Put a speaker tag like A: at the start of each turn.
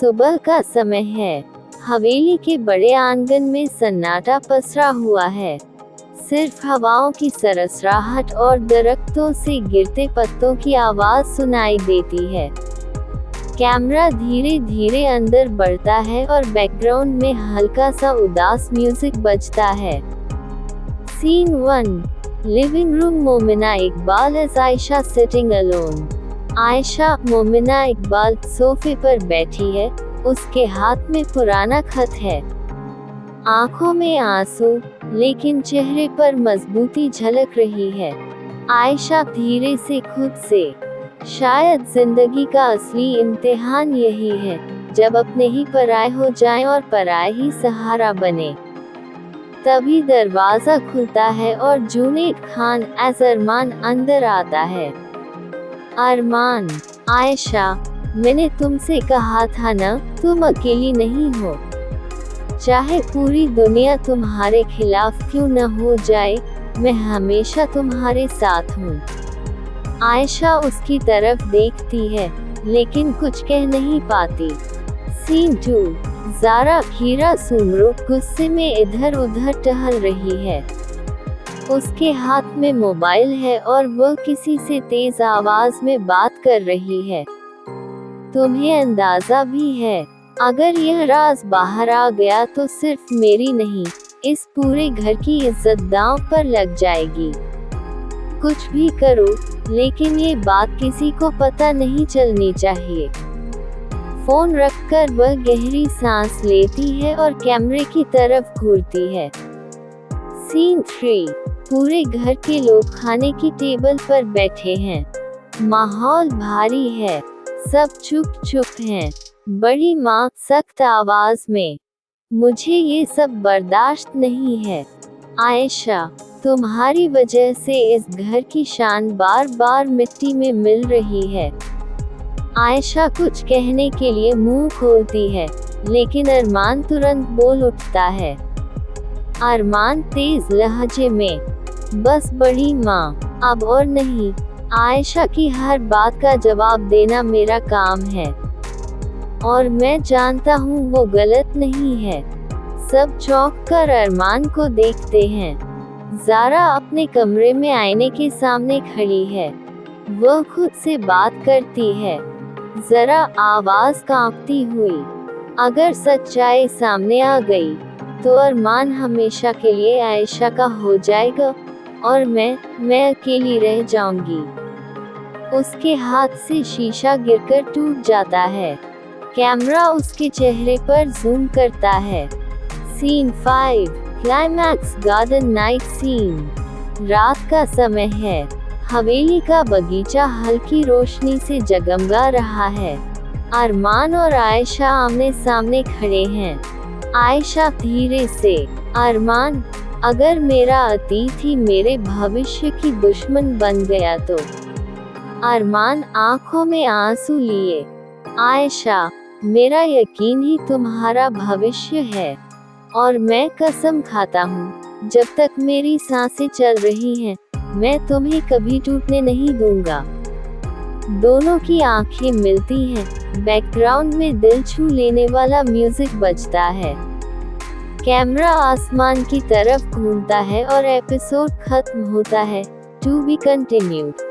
A: सुबह का समय है। हवेली के बड़े आंगन में सन्नाटा पसरा हुआ है। सिर्फ हवाओं की सरसराहट और दरख्तों से गिरते पत्तों की आवाज सुनाई देती है। कैमरा धीरे धीरे अंदर बढ़ता है और बैकग्राउंड में हल्का सा उदास म्यूजिक बजता है। Scene 1, living room. Momina Iqbal as Ayesha sitting alone. Ayesha, Momina Iqbal, सोफे पर बैठी है। उसके हाथ में पुराना खत है। आंखों में आंसू, लेकिन चेहरे पर मजबूती झलक रही है। आयशा धीरे से खुद से, शायद जिंदगी का असली इम्तिहान यही है, जब अपने ही पराए हो जाएं और पराए ही सहारा बने। तभी दरवाजा खुलता है और जुनैद खान एज अरमान अंदर आता है। अरमान, आयशा, मैंने तुमसे कहा था ना, तुम अकेली नहीं हो। चाहे पूरी दुनिया तुम्हारे खिलाफ क्यों न हो जाए, मैं हमेशा तुम्हारे साथ हूँ। आयशा उसकी तरफ देखती है, लेकिन कुछ कह नहीं पाती। सीन 2, ज़ारा हीरा सुमरो गुस्से में इधर उधर टहल रही है। उसके हाथ में मोबाइल है और वह किसी से तेज आवाज में बात कर रही है। तुम्हें अंदाजा भी है, अगर यह राज बाहर आ गया तो सिर्फ मेरी नहीं, इस पूरे घर की इज्जत दांव पर लग जाएगी। कुछ भी करो, लेकिन ये बात किसी को पता नहीं चलनी चाहिए। फोन रखकर वह गहरी सांस लेती है और कैमरे की तरफ घूरती है। सीन 3, पूरे घर के लोग खाने की टेबल पर बैठे हैं। माहौल भारी है, सब चुप चुप हैं। बड़ी माँ सख्त आवाज में, मुझे ये सब बर्दाश्त नहीं है। आयशा, तुम्हारी वजह से इस घर की शान बार बार मिट्टी में मिल रही है। आयशा कुछ कहने के लिए मुंह खोलती है, लेकिन अरमान तुरंत बोल उठता है। अरमान तेज लहजे में, बस बड़ी माँ, अब और नहीं। आयशा की हर बात का जवाब देना मेरा काम है, और मैं जानता हूँ वो गलत नहीं है। सब चौंक कर अरमान को देखते हैं। ज़ारा अपने कमरे में आईने के सामने खड़ी है। वह खुद से बात करती है, जरा आवाज कांपती हुई। अगर सच्चाई सामने आ गई, तो अरमान हमेशा के लिए आयशा का हो जाएगा, और मैं अकेली रह जाऊंगी। उसके हाथ से शीशा गिरकर टूट जाता है। कैमरा उसके चेहरे पर जूम करता है। Scene 5, climax. Garden night scene. रात का समय है। हवेली का बगीचा हल्की रोशनी से जगमगा रहा है। अरमान और आयशा आमने सामने खड़े हैं। आयशा धीरे से, अरमान, अगर मेरा अतीत ही मेरे भविष्य की दुश्मन बन गया तो। अरमान आंखों में आंसू लिए, आयशा, मेरा यकीन ही तुम्हारा भविष्य है, और मैं कसम खाता हूँ, जब तक मेरी सांसें चल रही हैं, मैं तुम्हें कभी टूटने नहीं दूंगा। दोनों की आंखें मिलती हैं। बैकग्राउंड में दिल छू लेने वाला म्यूजिक बजता है। कैमरा आसमान की तरफ घूमता है और एपिसोड खत्म होता है। To be continued.